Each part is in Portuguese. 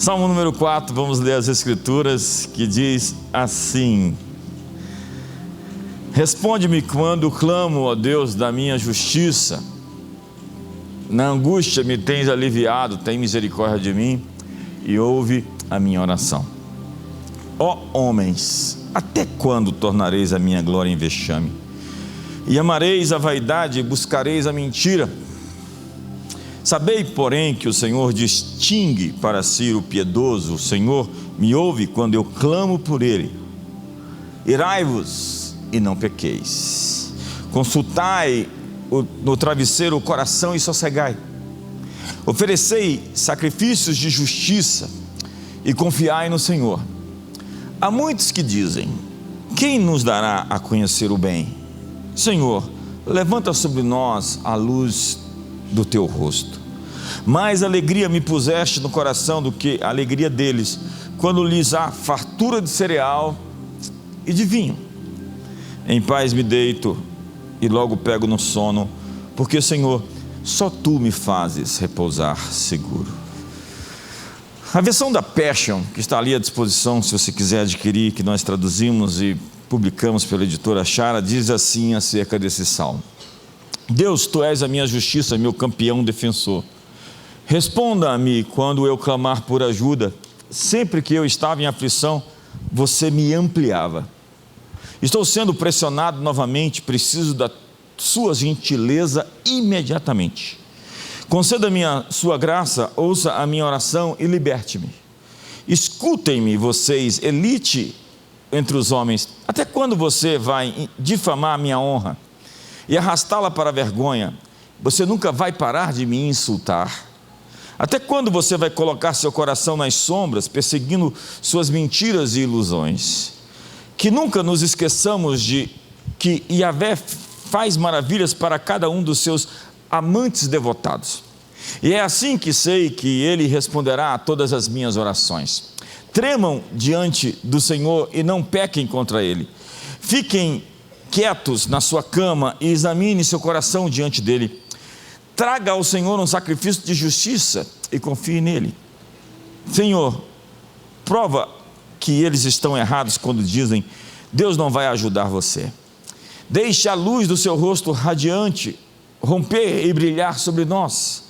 Salmo número 4, vamos ler as Escrituras, que diz assim: responde-me quando clamo, ó Deus, da minha justiça. Na angústia me tens aliviado, tem misericórdia de mim e ouve a minha oração. Ó homens, até quando tornareis a minha glória em vexame? E amareis a vaidade e buscareis a mentira? Sabei, porém, que o Senhor distingue para si o piedoso. O Senhor me ouve quando eu clamo por ele. Irai-vos e não pequeis. Consultai no travesseiro o coração e sossegai. Oferecei sacrifícios de justiça e confiai no Senhor. Há muitos que dizem: quem nos dará a conhecer o bem? Senhor, levanta sobre nós a luz do teu rosto. Mais alegria me puseste no coração do que a alegria deles, quando lhes há fartura de cereal e de vinho. Em paz me deito e logo pego no sono, porque, Senhor, só tu me fazes repousar seguro. A versão da Passion, que está ali à disposição, se você quiser adquirir, que nós traduzimos e publicamos pela editora Chara, diz assim acerca desse salmo: Deus, tu és a minha justiça, meu campeão defensor. Responda-me quando eu clamar por ajuda. Sempre que eu estava em aflição, você me ampliava. Estou sendo pressionado novamente, preciso da sua gentileza imediatamente. Conceda-me a sua graça, ouça a minha oração e liberte-me. Escutem-me, vocês, elite entre os homens. Até quando você vai difamar a minha honra e arrastá-la para a vergonha? Você nunca vai parar de me insultar. Até quando você vai colocar seu coração nas sombras, perseguindo suas mentiras e ilusões? Que nunca nos esqueçamos de que Yahvé faz maravilhas para cada um dos seus amantes devotados. E é assim que sei que Ele responderá a todas as minhas orações. Tremam diante do Senhor e não pequem contra Ele. Fiquem quietos na sua cama e examine seu coração diante dEle. Traga ao Senhor um sacrifício de justiça e confie nele. Senhor, prova que eles estão errados quando dizem: Deus não vai ajudar você. Deixe a luz do seu rosto radiante romper e brilhar sobre nós.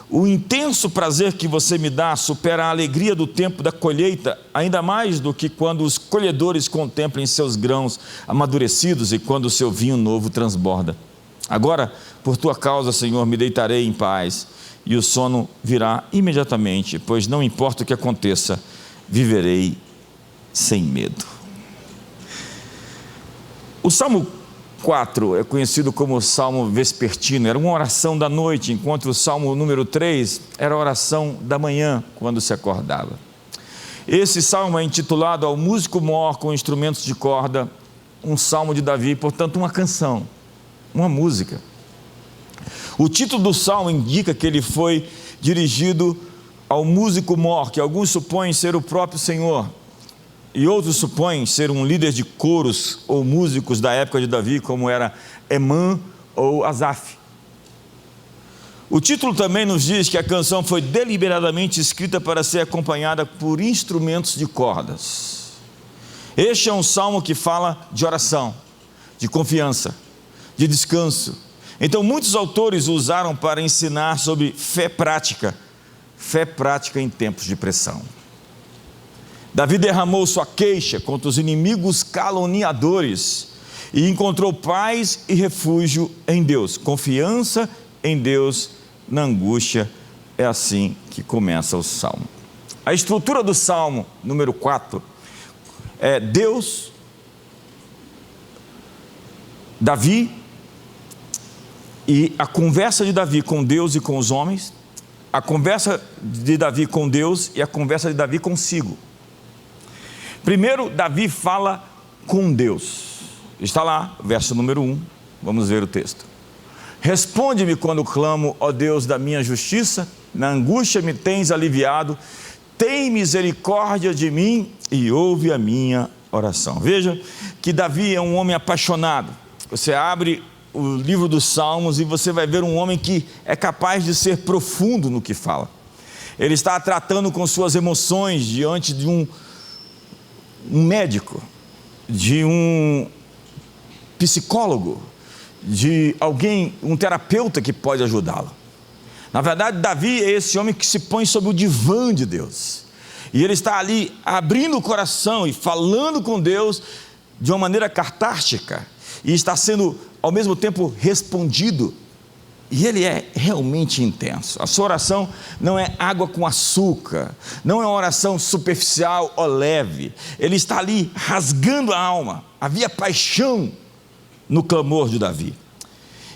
O intenso prazer que você me dá supera a alegria do tempo da colheita, ainda mais do que quando os colhedores contemplem seus grãos amadurecidos e quando o seu vinho novo transborda. Agora, por tua causa, Senhor, me deitarei em paz e o sono virá imediatamente, pois não importa o que aconteça, viverei sem medo. O Salmo 4 é conhecido como o Salmo vespertino, era uma oração da noite, enquanto o Salmo número 3 era a oração da manhã, quando se acordava. Esse salmo é intitulado ao músico mor com instrumentos de corda, um salmo de Davi, portanto uma canção, uma música. O título do salmo indica que ele foi dirigido ao músico mor, que alguns supõem ser o próprio Senhor, e outros supõem ser um líder de coros ou músicos da época de Davi, como era Emã ou Asaf. O título também nos diz que a canção foi deliberadamente escrita para ser acompanhada por instrumentos de cordas. Este é um salmo que fala de oração, de confiança, de descanso. Então muitos autores o usaram para ensinar sobre fé prática em tempos de pressão. Davi derramou sua queixa contra os inimigos caluniadores e encontrou paz e refúgio em Deus, confiança em Deus na angústia. É assim que começa o salmo. A estrutura do salmo número 4 é Deus, Davi e a conversa de Davi com Deus e com os homens, a conversa de Davi com Deus e a conversa de Davi consigo. Primeiro, Davi fala com Deus. Está lá, verso número 1, vamos ver o texto. Responde-me quando clamo, ó Deus da minha justiça, na angústia me tens aliviado, tem misericórdia de mim e ouve a minha oração. Veja que Davi é um homem apaixonado. Você abre o livro dos Salmos e você vai ver um homem que é capaz de ser profundo no que fala. Ele está tratando com suas emoções diante de um médico, de um psicólogo, de alguém, um terapeuta que pode ajudá-lo. Na verdade, Davi é esse homem que se põe sobre o divã de Deus, e ele está ali abrindo o coração e falando com Deus de uma maneira catártica, e está sendo ao mesmo tempo respondido. E ele é realmente intenso. A sua oração não é água com açúcar, não é uma oração superficial ou leve. Ele está ali rasgando a alma. Havia paixão no clamor de Davi,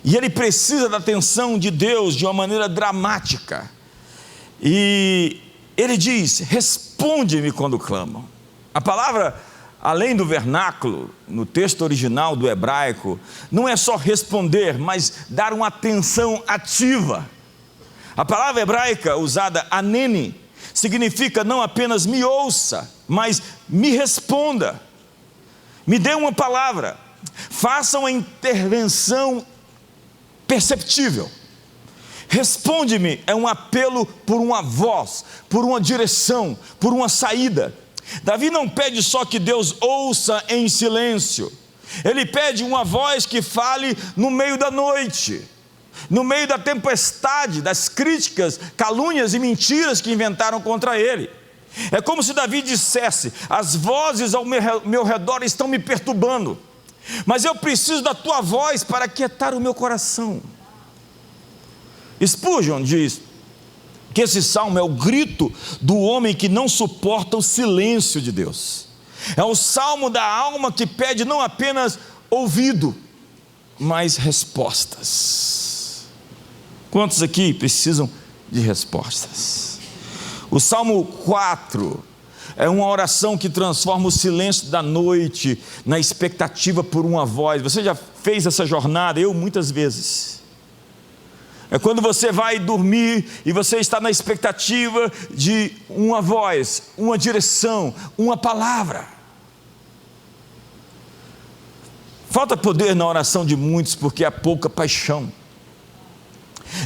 e ele precisa da atenção de Deus de uma maneira dramática. E ele diz: responde-me quando clamam. A palavra, além do vernáculo, no texto original do hebraico, não é só responder, mas dar uma atenção ativa. A palavra hebraica usada, anene, significa não apenas me ouça, mas me responda, me dê uma palavra, faça uma intervenção perceptível. Responde-me é um apelo por uma voz, por uma direção, por uma saída. Davi não pede só que Deus ouça em silêncio, ele pede uma voz que fale no meio da noite, no meio da tempestade, das críticas, calúnias e mentiras que inventaram contra ele. É como se Davi dissesse: as vozes ao meu redor estão me perturbando, mas eu preciso da tua voz para aquietar o meu coração. Spurgeon diz que esse salmo é o grito do homem que não suporta o silêncio de Deus. É o salmo da alma que pede não apenas ouvido, mas respostas. Quantos aqui precisam de respostas? O Salmo 4 é uma oração que transforma o silêncio da noite na expectativa por uma voz. Você já fez essa jornada? Eu muitas vezes. É quando você vai dormir e você está na expectativa de uma voz, uma direção, uma palavra. Falta poder na oração de muitos porque há pouca paixão.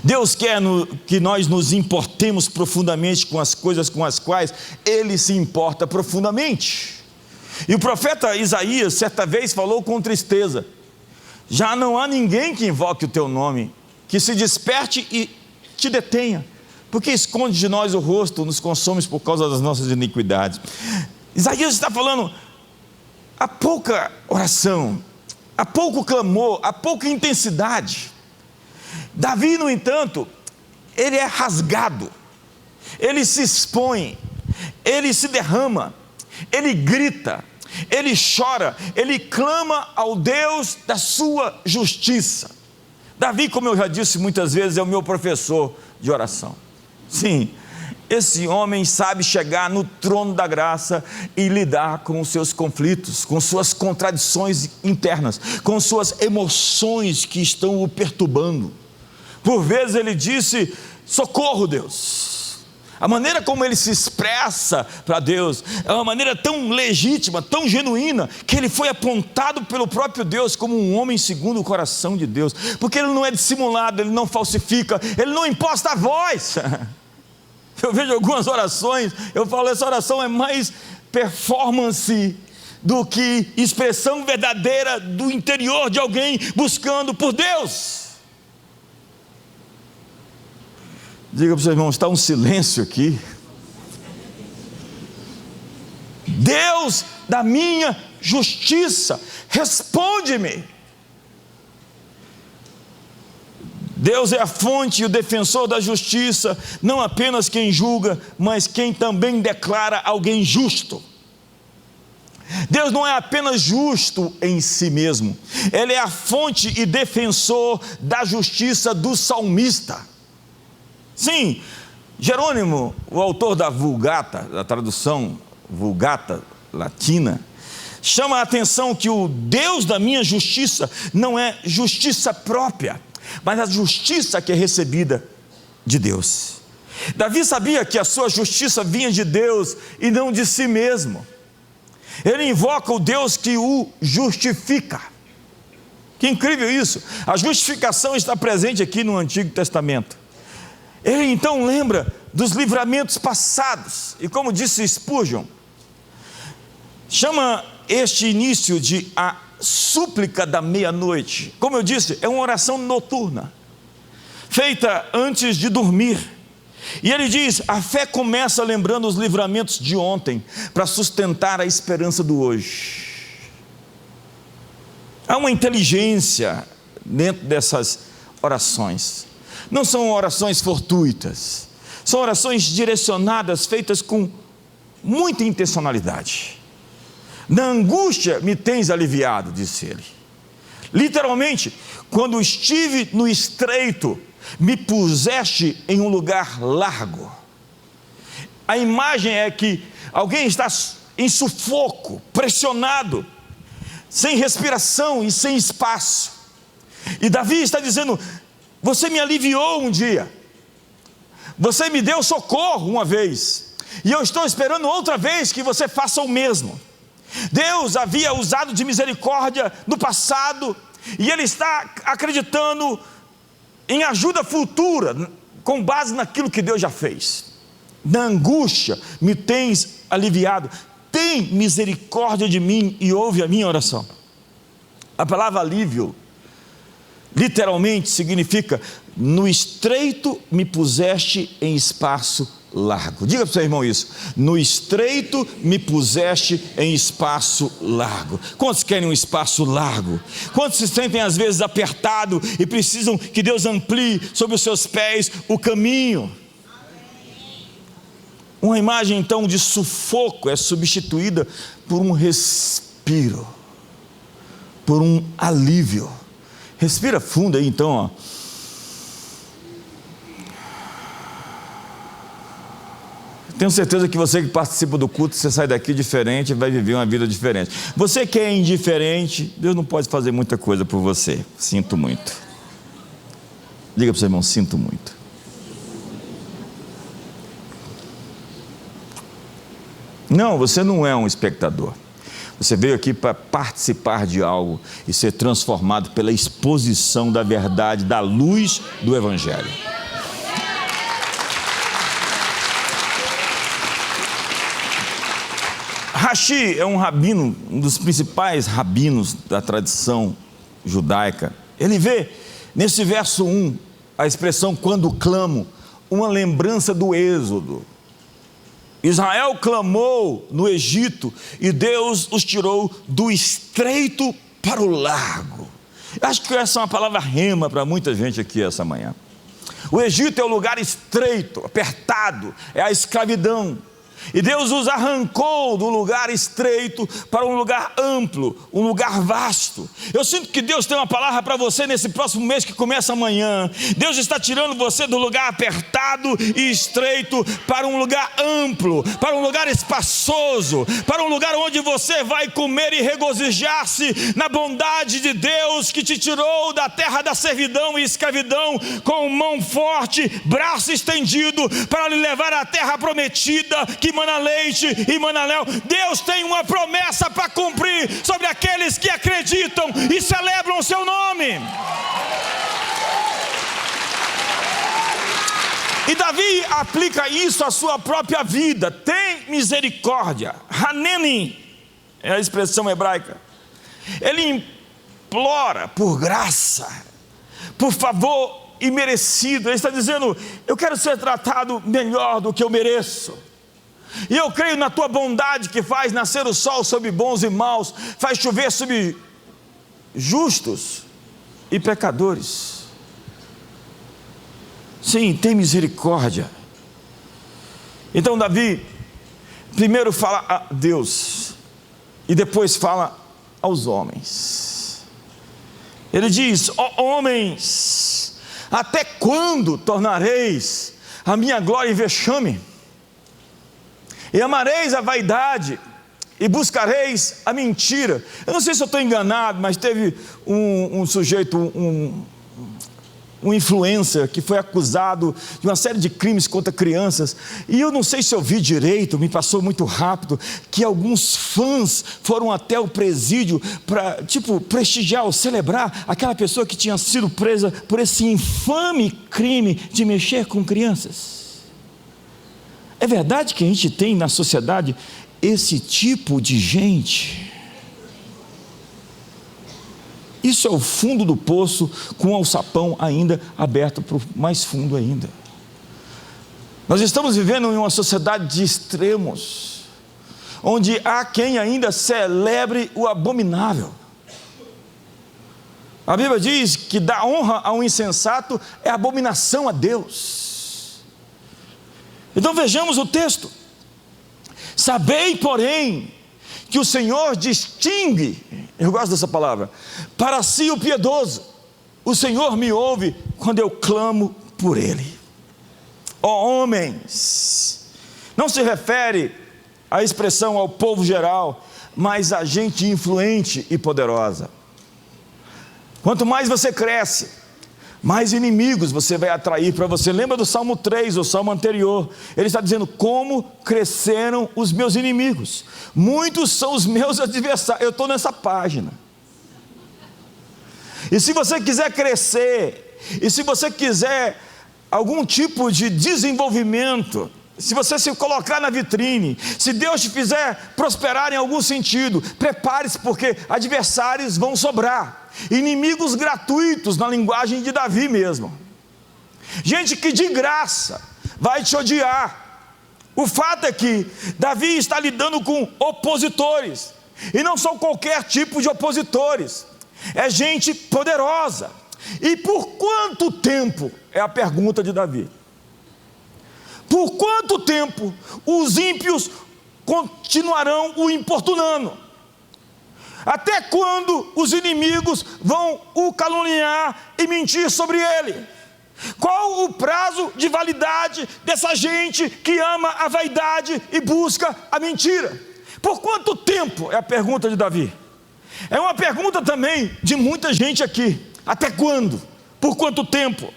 Deus quer que nós nos importemos profundamente com as coisas com as quais Ele se importa profundamente. E o profeta Isaías certa vez falou com tristeza: já não há ninguém que invoque o teu nome, que se desperte e te detenha, porque esconde de nós o rosto, nos consomes por causa das nossas iniquidades. Isaías está falando: há pouca oração, há pouco clamor, há pouca intensidade. Davi, no entanto, ele é rasgado, ele se expõe, ele se derrama, ele grita, ele chora, ele clama ao Deus da sua justiça. Davi, como eu já disse muitas vezes, é o meu professor de oração. Sim, esse homem sabe chegar no trono da graça e lidar com os seus conflitos, com suas contradições internas, com suas emoções que estão o perturbando. Por vezes ele disse: socorro, Deus. A maneira como ele se expressa para Deus é uma maneira tão legítima, tão genuína, que ele foi apontado pelo próprio Deus como um homem segundo o coração de Deus, porque ele não é dissimulado, ele não falsifica, ele não imposta a voz. Eu vejo algumas orações, eu falo: essa oração é mais performance do que expressão verdadeira do interior de alguém buscando por Deus. Diga para o seu irmão: está um silêncio aqui. Deus da minha justiça, responde-me. Deus é a fonte e o defensor da justiça, não apenas quem julga, mas quem também declara alguém justo. Deus não é apenas justo em si mesmo, Ele é a fonte e defensor da justiça do salmista. Sim, Jerônimo, o autor da Vulgata, da tradução Vulgata latina, chama a atenção que o Deus da minha justiça não é justiça própria, mas a justiça que é recebida de Deus. Davi sabia que a sua justiça vinha de Deus e não de si mesmo. Ele invoca o Deus que o justifica. Que incrível isso! A justificação está presente aqui no Antigo Testamento. Ele então lembra dos livramentos passados. E como disse Spurgeon, chama este início de a súplica da meia-noite. Como eu disse, é uma oração noturna, feita antes de dormir. E ele diz: a fé começa lembrando os livramentos de ontem, para sustentar a esperança do hoje. Há uma inteligência dentro dessas orações. Não são orações fortuitas, são orações direcionadas, feitas com muita intencionalidade. Na angústia me tens aliviado, disse ele. Literalmente, quando estive no estreito, me puseste em um lugar largo. A imagem é que alguém está em sufoco, pressionado, sem respiração e sem espaço. E Davi está dizendo: você me aliviou um dia, você me deu socorro uma vez, e eu estou esperando outra vez que você faça o mesmo. Deus havia usado de misericórdia no passado, e Ele está acreditando em ajuda futura, com base naquilo que Deus já fez. Na angústia me tens aliviado, tem misericórdia de mim e ouve a minha oração. A palavra alívio literalmente significa: no estreito me puseste em espaço largo. Diga para o seu irmão isso: no estreito me puseste em espaço largo. Quantos querem um espaço largo? Quantos se sentem às vezes apertados e precisam que Deus amplie sobre os seus pés o caminho? Uma imagem então de sufoco é substituída por um respiro, por um alívio. Respira fundo aí então, ó. Tenho certeza que você que participa do culto, você sai daqui diferente e vai viver uma vida diferente. Você que é indiferente, Deus não pode fazer muita coisa por você. Sinto muito. Diga para o seu irmão: sinto muito. Não, você não é um espectador. Você veio aqui para participar de algo e ser transformado pela exposição da verdade, da luz do Evangelho. Rashi é um rabino, um dos principais rabinos da tradição judaica. Ele vê nesse verso 1 a expressão "quando clamo", uma lembrança do Êxodo. Israel clamou no Egito e Deus os tirou do estreito para o largo. Acho que essa é uma palavra rema para muita gente aqui essa manhã. O Egito é o lugar estreito, apertado, é a escravidão. E Deus os arrancou do lugar estreito para um lugar amplo, um lugar vasto. Eu sinto que Deus tem uma palavra para você nesse próximo mês que começa amanhã. Deus está tirando você do lugar apertado e estreito para um lugar amplo, para um lugar espaçoso, para um lugar onde você vai comer e regozijar-se na bondade de Deus, que te tirou da terra da servidão e escravidão com mão forte, braço estendido, para lhe levar à terra prometida, que mana leite e mana mel. Deus tem uma promessa para cumprir sobre aqueles que acreditam e celebram o seu nome. E Davi aplica isso à sua própria vida. Tem misericórdia. Haneni é a expressão hebraica. Ele implora por graça, por favor imerecido. Ele está dizendo: eu quero ser tratado melhor do que eu mereço. E eu creio na tua bondade, que faz nascer o sol sobre bons e maus, faz chover sobre justos e pecadores. Sim, tem misericórdia. Então Davi primeiro fala a Deus e depois fala aos homens. Ele diz: ó homens, até quando tornareis a minha glória em vexame? E amareis a vaidade, e buscareis a mentira. Eu não sei se eu estou enganado, mas teve um sujeito, um influencer, que foi acusado de uma série de crimes contra crianças, e eu não sei se eu vi direito, me passou muito rápido, que alguns fãs foram até o presídio para, prestigiar ou celebrar aquela pessoa que tinha sido presa por esse infame crime de mexer com crianças. É verdade que a gente tem na sociedade esse tipo de gente? Isso é o fundo do poço, com o alçapão ainda aberto para o mais fundo ainda. Nós estamos vivendo em uma sociedade de extremos, onde há quem ainda celebre o abominável. A Bíblia diz que dar honra ao insensato é abominação a Deus. Então vejamos o texto. Sabei, porém, que o Senhor distingue, eu gosto dessa palavra, para si o piedoso. O Senhor me ouve quando eu clamo por Ele. Ó homens, não se refere a expressão ao povo geral, mas a gente influente e poderosa. Quanto mais você cresce, mais inimigos você vai atrair para você. Lembra do Salmo 3, o Salmo anterior? Ele está dizendo: como cresceram os meus inimigos, muitos são os meus adversários. Eu estou nessa página. E se você quiser crescer, e se você quiser algum tipo de desenvolvimento, se você se colocar na vitrine, se Deus te fizer prosperar em algum sentido, prepare-se, porque adversários vão sobrar, inimigos gratuitos, na linguagem de Davi mesmo, gente que de graça vai te odiar. O fato é que Davi está lidando com opositores, e não são qualquer tipo de opositores, é gente poderosa. E por quanto tempo, é a pergunta de Davi, por quanto tempo os ímpios continuarão o importunando? Até quando os inimigos vão o caluniar e mentir sobre ele? Qual o prazo de validade dessa gente que ama a vaidade e busca a mentira? Por quanto tempo, é a pergunta de Davi. É uma pergunta também de muita gente aqui. Até quando? Por quanto tempo?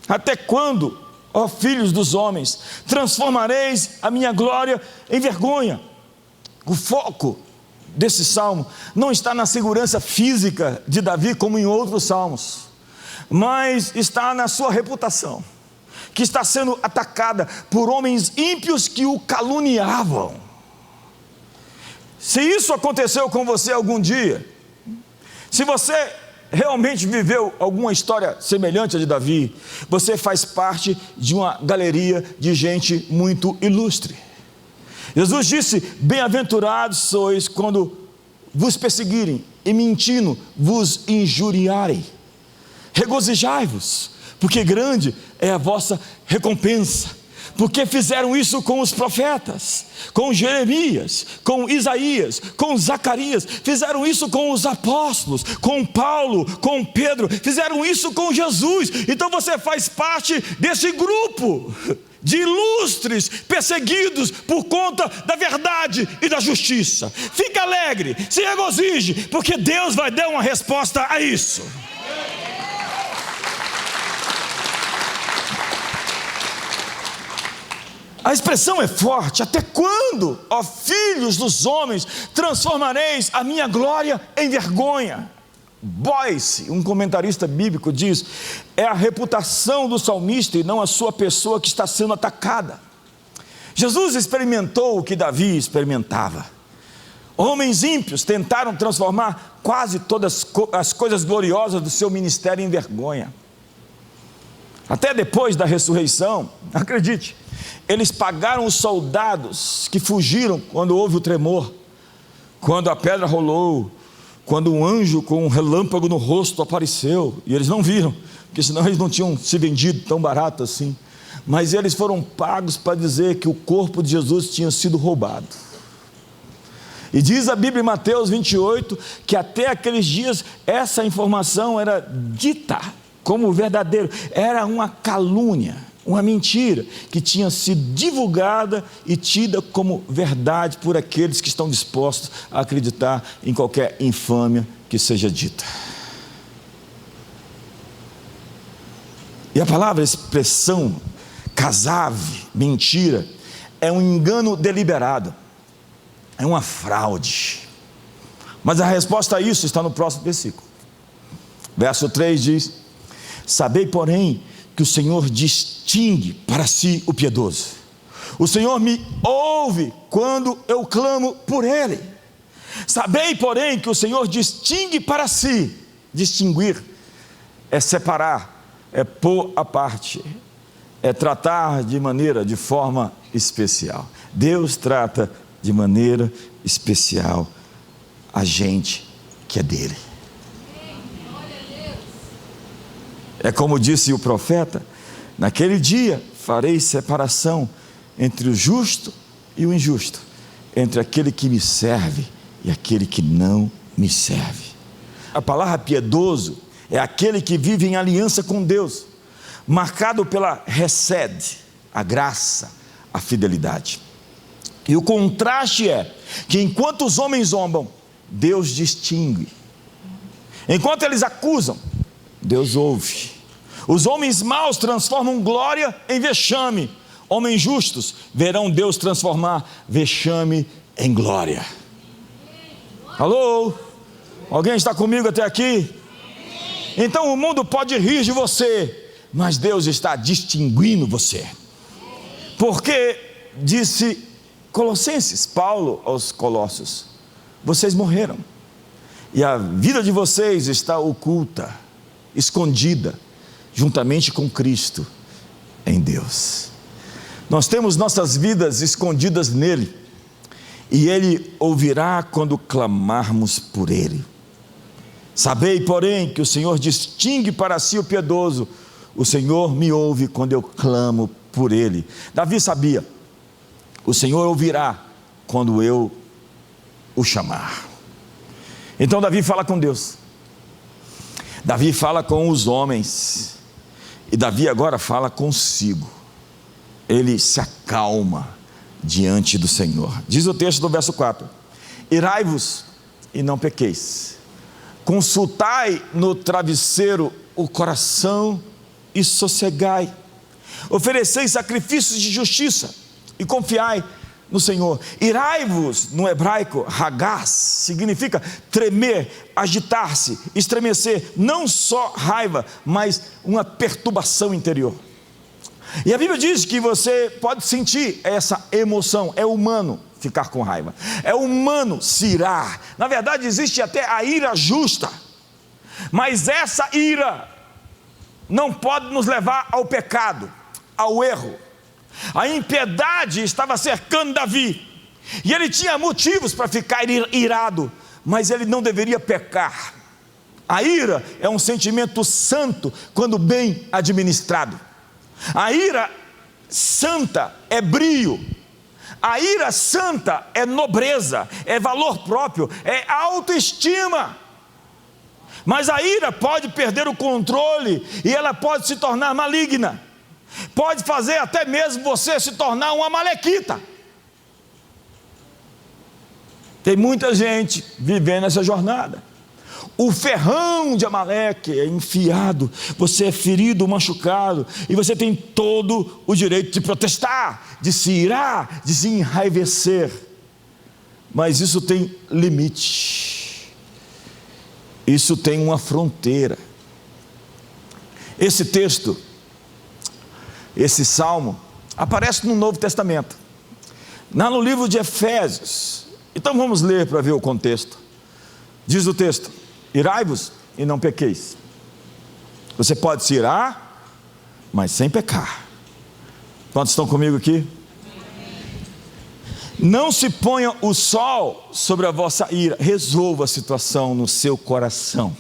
Até quando, ó filhos dos homens, transformareis a minha glória em vergonha? O foco desse salmo não está na segurança física de Davi, como em outros salmos, mas está na sua reputação, que está sendo atacada por homens ímpios que o caluniavam. Se isso aconteceu com você algum dia, se você realmente viveu alguma história semelhante à de Davi, você faz parte de uma galeria de gente muito ilustre. Jesus disse: bem-aventurados sois quando vos perseguirem e mentindo vos injuriarem. Regozijai-vos, porque grande é a vossa recompensa. Porque fizeram isso com os profetas, com Jeremias, com Isaías, com Zacarias, fizeram isso com os apóstolos, com Paulo, com Pedro, fizeram isso com Jesus. Então você faz parte desse grupo de ilustres perseguidos por conta da verdade e da justiça. Fique alegre, se regozije, porque Deus vai dar uma resposta a isso. A expressão é forte. Até quando, ó filhos dos homens, transformareis a minha glória em vergonha? Boyce, um comentarista bíblico, diz: é a reputação do salmista e não a sua pessoa que está sendo atacada. Jesus experimentou o que Davi experimentava. Homens ímpios tentaram transformar quase todas as coisas gloriosas do seu ministério em vergonha. Até depois da ressurreição, acredite, eles pagaram os soldados que fugiram quando houve o tremor, quando a pedra rolou, quando um anjo com um relâmpago no rosto apareceu, e eles não viram, porque senão eles não tinham se vendido tão barato assim, mas eles foram pagos para dizer que o corpo de Jesus tinha sido roubado. E diz a Bíblia em Mateus 28, que até aqueles dias essa informação era dita como verdadeiro, era uma calúnia, uma mentira, que tinha sido divulgada e tida como verdade por aqueles que estão dispostos a acreditar em qualquer infâmia que seja dita. E a palavra, expressão, casave, mentira, é um engano deliberado, é uma fraude. Mas a resposta a isso está no próximo versículo. Verso 3 diz: sabei, porém, que o Senhor distingue para si o piedoso. O Senhor me ouve quando eu clamo por Ele. Sabei, porém, que o Senhor distingue para si. Distinguir é separar, é pôr à parte, é tratar de forma especial. Deus trata de maneira especial a gente que é dele. É como disse o profeta: naquele dia farei separação entre o justo e o injusto, entre aquele que me serve e aquele que não me serve. A palavra piedoso é aquele que vive em aliança com Deus, marcado pela hesed, a graça, a fidelidade. E o contraste é que enquanto os homens zombam, Deus distingue. Enquanto eles acusam, Deus ouve. Os homens maus transformam glória em vexame. Homens justos verão Deus transformar vexame em glória. Alô? Alguém está comigo até aqui? Então o mundo pode rir de você, mas Deus está distinguindo você. Porque disse Colossenses, Paulo aos Colossos: vocês morreram, e a vida de vocês está oculta, escondida, juntamente com Cristo, em Deus. Nós temos nossas vidas escondidas nele, e Ele ouvirá quando clamarmos por Ele. Sabei, porém, que o Senhor distingue para si o piedoso. O Senhor me ouve quando eu clamo por Ele. Davi sabia: o Senhor ouvirá quando eu o chamar. Então Davi fala com Deus, Davi fala com os homens, e Davi agora fala consigo. Ele se acalma diante do Senhor. Diz o texto do verso 4: irai-vos e não pequeis, consultai no travesseiro o coração e sossegai, ofereceis sacrifícios de justiça e confiai no Senhor. Irai-vos, no hebraico, hagás, significa tremer, agitar-se, estremecer, não só raiva, mas uma perturbação interior. E a Bíblia diz que você pode sentir essa emoção. É humano ficar com raiva, é humano se irar. Na verdade existe até a ira justa, mas essa ira não pode nos levar ao pecado, ao erro. A impiedade estava cercando Davi, e ele tinha motivos para ficar irado, mas ele não deveria pecar. A ira é um sentimento santo quando bem administrado. A ira santa é brio. A ira santa é nobreza, é valor próprio, é autoestima. Mas a ira pode perder o controle e ela pode se tornar maligna. Pode fazer até mesmo você se tornar um amalequita. Tem muita gente vivendo essa jornada. O ferrão de Amaleque é enfiado, você é ferido, machucado, e você tem todo o direito de protestar, de se irar, de se enraivecer. Mas isso tem limite. Isso tem uma fronteira. Esse texto, esse salmo, aparece no Novo Testamento, lá no livro de Efésios. Então vamos ler para ver o contexto. Diz o texto: irai-vos e não pequeis. Você pode se irar, mas sem pecar. Quantos estão comigo aqui? Não se ponha o sol sobre a vossa ira. Resolva a situação no seu coração.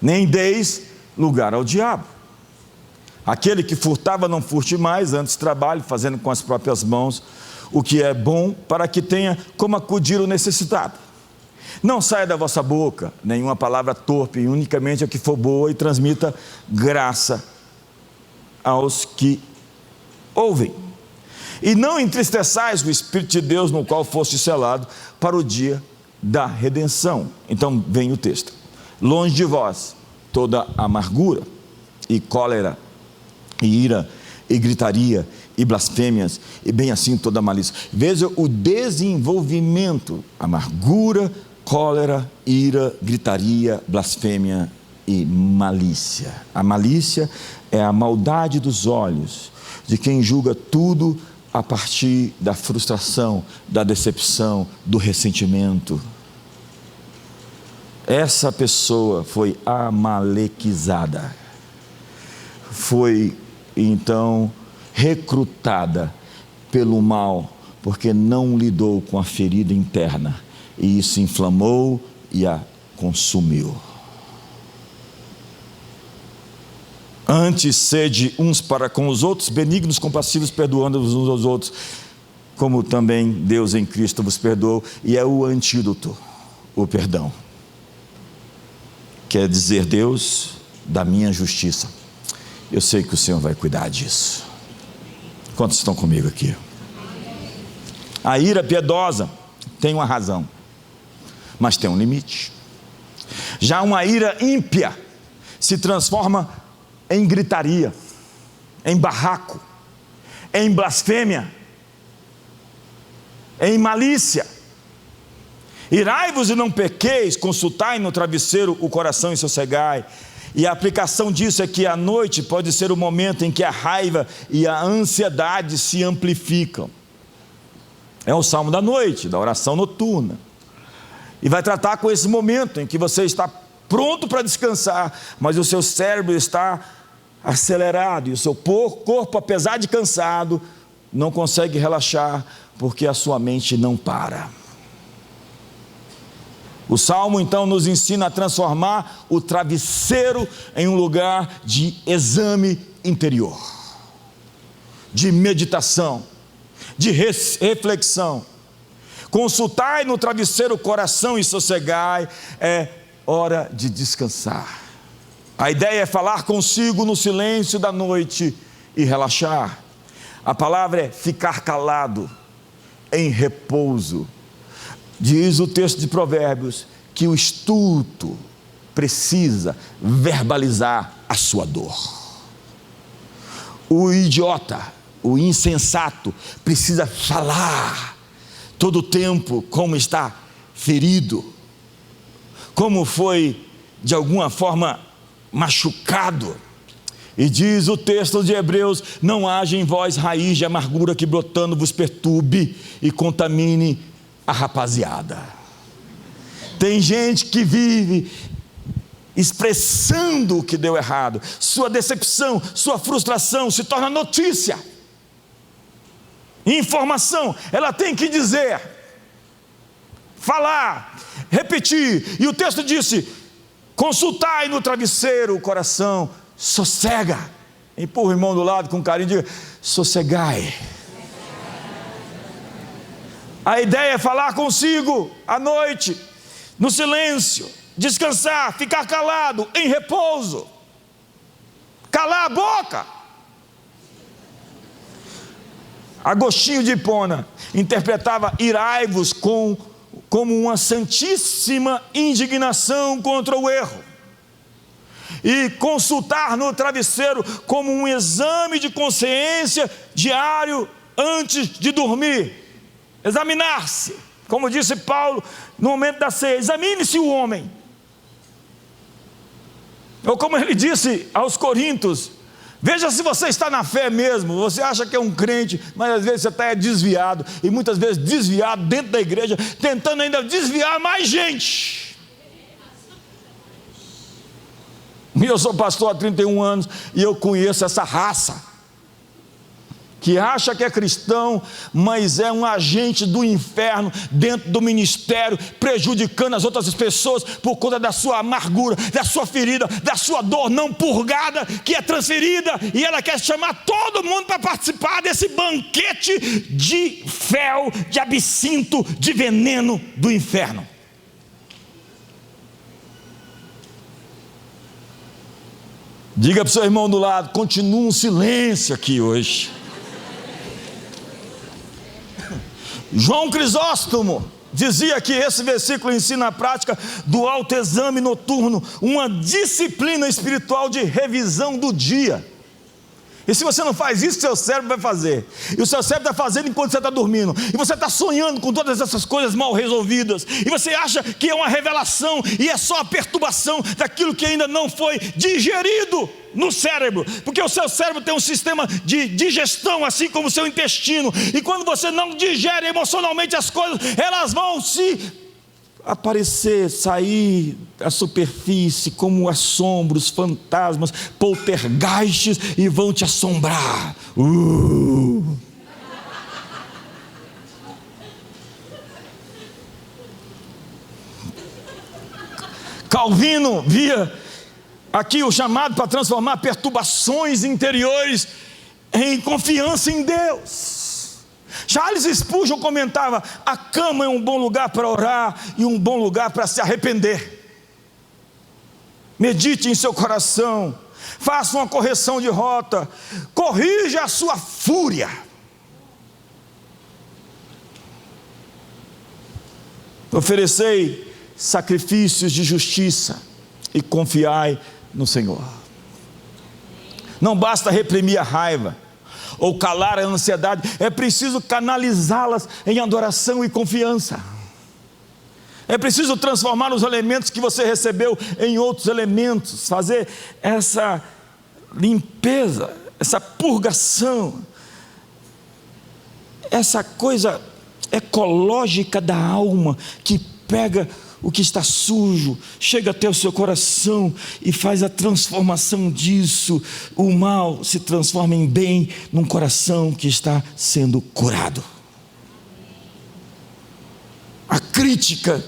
Nem deis lugar ao diabo. Aquele que furtava, não furte mais, antes trabalhe, fazendo com as próprias mãos o que é bom, para que tenha como acudir o necessitado. Não saia da vossa boca nenhuma palavra torpe, unicamente a que for boa, e transmita graça aos que ouvem. E não entristeçais o Espírito de Deus, no qual foste selado para o dia da redenção. Então vem o texto: longe de vós toda amargura e cólera e ira e gritaria e blasfêmias, e bem assim toda malícia. Veja o desenvolvimento: amargura, cólera, ira, gritaria, blasfêmia e malícia. A malícia é a maldade dos olhos de quem julga tudo a partir da frustração, da decepção, do ressentimento. Essa pessoa foi amalequizada, foi então recrutada pelo mal, porque não lidou com a ferida interna, e isso inflamou e a consumiu. Antes, sede uns para com os outros, benignos, compassivos, perdoando-vos uns aos outros, como também Deus em Cristo vos perdoou. E é o antídoto, o perdão. Quer dizer, Deus, da minha justiça, eu sei que o Senhor vai cuidar disso. Quantos estão comigo aqui? A ira piedosa tem uma razão, mas tem um limite. Já uma ira ímpia se transforma em gritaria, em barraco, em blasfêmia, em malícia. Irai-vos e não pequeis, consultai no travesseiro o coração e sossegai. E a aplicação disso é que a noite pode ser o momento em que a raiva e a ansiedade se amplificam. É o salmo da noite, da oração noturna. E vai tratar com esse momento em que você está pronto para descansar, mas o seu cérebro está acelerado e o seu corpo, apesar de cansado, não consegue relaxar, porque a sua mente não para. O Salmo então nos ensina a transformar o travesseiro em um lugar de exame interior, de meditação, de reflexão. Consultai no travesseiro o coração e sossegai, é hora de descansar. A ideia é falar consigo no silêncio da noite e relaxar. A palavra é ficar calado, em repouso. Diz o texto de Provérbios que o estulto precisa verbalizar a sua dor. O idiota, o insensato, precisa falar todo o tempo como está ferido, como foi de alguma forma machucado. E diz o texto de Hebreus: não haja em vós raiz de amargura que brotando vos perturbe e contamine a rapaziada. Tem gente que vive expressando o que deu errado, sua decepção, sua frustração se torna notícia, informação. Ela tem que dizer, falar, repetir. E o texto disse: consultai no travesseiro o coração, sossega. Empurra o irmão do lado com carinho e diga: sossegai. A ideia é falar consigo à noite, no silêncio, descansar, ficar calado, em repouso, calar a boca. Agostinho de Hipona interpretava irai-vos como uma santíssima indignação contra o erro, e consultar no travesseiro como um exame de consciência diário antes de dormir. Examinar-se, como disse Paulo no momento da ceia: examine-se o homem. Ou como ele disse aos Coríntios: veja se você está na fé mesmo. Você acha que é um crente, mas às vezes você está desviado, e muitas vezes desviado dentro da igreja, tentando ainda desviar mais gente. E eu sou pastor há 31 anos, e eu conheço essa raça que acha que é cristão, mas é um agente do inferno dentro do ministério, prejudicando as outras pessoas por conta da sua amargura, da sua ferida, da sua dor não purgada, que é transferida, e ela quer chamar todo mundo para participar desse banquete de fel, de absinto, de veneno do inferno. Diga para o seu irmão do lado: continua um silêncio aqui hoje. João Crisóstomo dizia que esse versículo ensina a prática do autoexame noturno, uma disciplina espiritual de revisão do dia. E se você não faz isso, seu cérebro vai fazer. E o seu cérebro está fazendo enquanto você está dormindo. E você está sonhando com todas essas coisas mal resolvidas. E você acha que é uma revelação e é só a perturbação daquilo que ainda não foi digerido no cérebro. Porque o seu cérebro tem um sistema de digestão, assim como o seu intestino. E quando você não digere emocionalmente as coisas, elas vão se aparecer, sair à superfície como assombros, fantasmas, poltergeists, e vão te assombrar. Calvino via aqui o chamado para transformar perturbações interiores em confiança em Deus. Charles Spurgeon comentava: a cama é um bom lugar para orar e um bom lugar para se arrepender. Medite em seu coração, faça uma correção de rota, corrija a sua fúria. Oferecei sacrifícios de justiça e confiai no Senhor. Não basta reprimir a raiva ou calar a ansiedade, é preciso canalizá-las em adoração e confiança. É preciso transformar os elementos que você recebeu em outros elementos, fazer essa limpeza, essa purgação, essa coisa ecológica da alma, que pega o que está sujo, chega até o seu coração e faz a transformação disso. O mal se transforma em bem num coração que está sendo curado. A crítica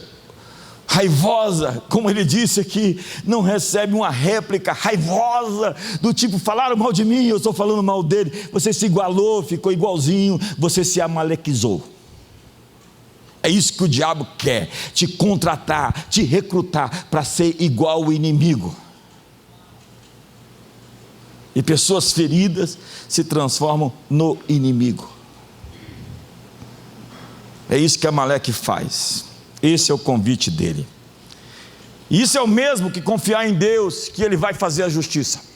raivosa, como ele disse aqui, não recebe uma réplica raivosa do tipo: falaram mal de mim, eu estou falando mal dele. Você se igualou, ficou igualzinho, você se amalequizou. É isso que o diabo quer: te contratar, te recrutar para ser igual ao inimigo. E pessoas feridas se transformam no inimigo. É isso que Amaleque faz. Esse é o convite dele. E isso é o mesmo que confiar em Deus, que Ele vai fazer a justiça.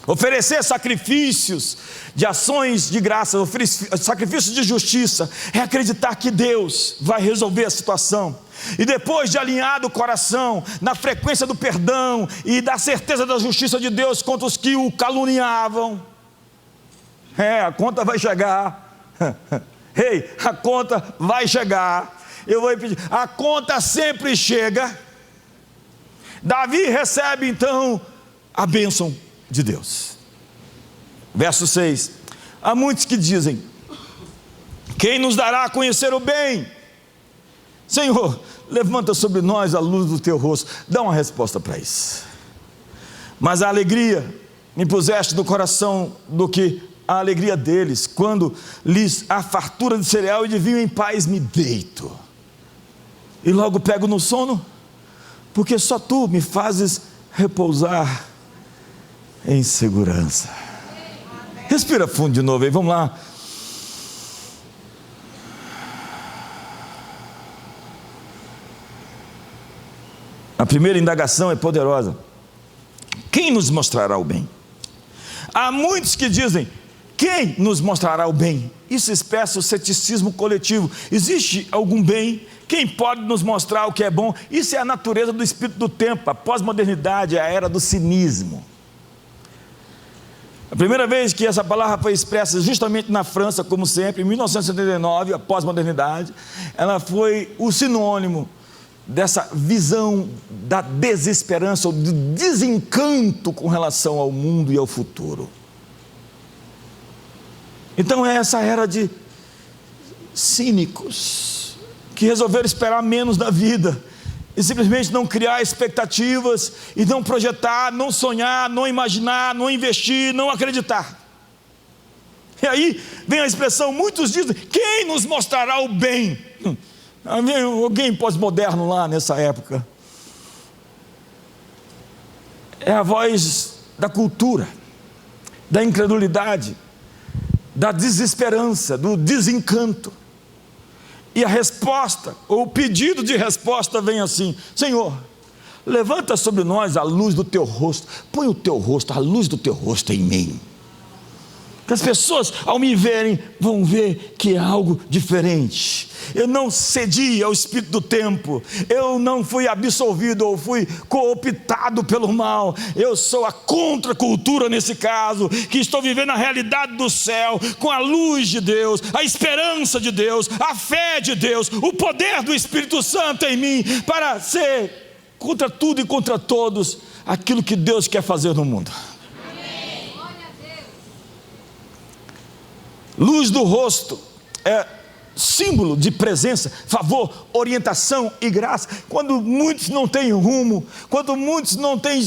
Oferecer sacrifícios de ações de graça, sacrifícios de justiça, é acreditar que Deus vai resolver a situação. E depois de alinhado o coração na frequência do perdão e da certeza da justiça de Deus contra os que o caluniavam, a conta vai chegar. A conta vai chegar. Eu vou pedir, a conta sempre chega. Davi recebe então a bênção de Deus. Verso 6: há muitos que dizem: quem nos dará a conhecer o bem? Senhor, levanta sobre nós a luz do teu rosto. Dá uma resposta para isso. Mas a alegria me puseste no coração do que a alegria deles, quando lhes há fartura de cereal e de vinho, em paz me deito e logo pego no sono, porque só tu me fazes repousar em segurança. Respira fundo de novo aí, vamos lá. A primeira indagação é poderosa: quem nos mostrará o bem? Há muitos que dizem: quem nos mostrará o bem? Isso expressa o ceticismo coletivo. Existe algum bem? Quem pode nos mostrar o que é bom? Isso é a natureza do espírito do tempo. A pós-modernidade é a era do cinismo. A primeira vez que essa palavra foi expressa justamente na França, como sempre, em 1979, a pós-modernidade, ela foi o sinônimo dessa visão da desesperança ou do desencanto com relação ao mundo e ao futuro. Então é essa era de cínicos que resolveram esperar menos da vida e simplesmente não criar expectativas e não projetar, não sonhar, não imaginar, não investir, não acreditar. E aí vem a expressão, muitos dizem: quem nos mostrará o bem? Alguém pós-moderno lá nessa época. É a voz da cultura, da incredulidade, da desesperança, do desencanto. E a resposta, ou o pedido de resposta vem assim: Senhor, levanta sobre nós a luz do teu rosto, põe o teu rosto, a luz do teu rosto em mim, que as pessoas ao me verem vão ver que é algo diferente. Eu não cedi ao espírito do tempo, eu não fui absolvido ou fui cooptado pelo mal, eu sou a contracultura nesse caso, que estou vivendo a realidade do céu, com a luz de Deus, a esperança de Deus, a fé de Deus, o poder do Espírito Santo em mim, para ser contra tudo e contra todos, aquilo que Deus quer fazer no mundo. Luz do rosto é símbolo de presença, favor, orientação e graça. Quando muitos não têm rumo, quando muitos não têm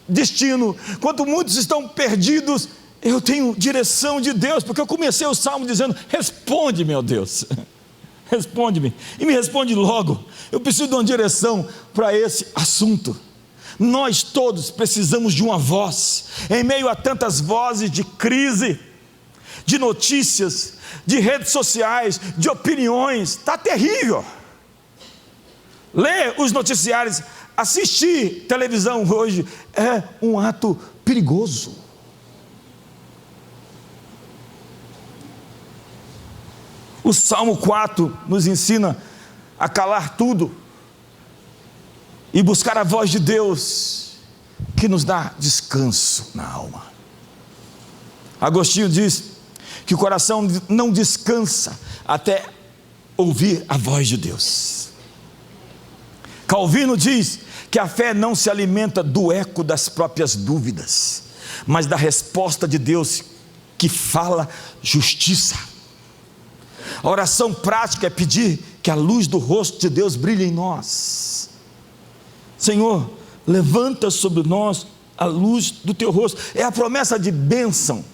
destino, quando muitos estão perdidos, eu tenho direção de Deus, porque eu comecei o salmo dizendo: responde, meu Deus, responde-me, e me responde logo. Eu preciso de uma direção para esse assunto. Nós todos precisamos de uma voz, em meio a tantas vozes de crise, de notícias, de redes sociais, de opiniões. Está terrível. Ler os noticiários, assistir televisão hoje é um ato perigoso. O Salmo 4 nos ensina a calar tudo e buscar a voz de Deus, que nos dá descanso na alma. Agostinho diz que o coração não descansa até ouvir a voz de Deus. Calvino diz que a fé não se alimenta do eco das próprias dúvidas, mas da resposta de Deus, que fala justiça. A oração prática é pedir que a luz do rosto de Deus brilhe em nós. Senhor, levanta sobre nós a luz do teu rosto. É a promessa de bênção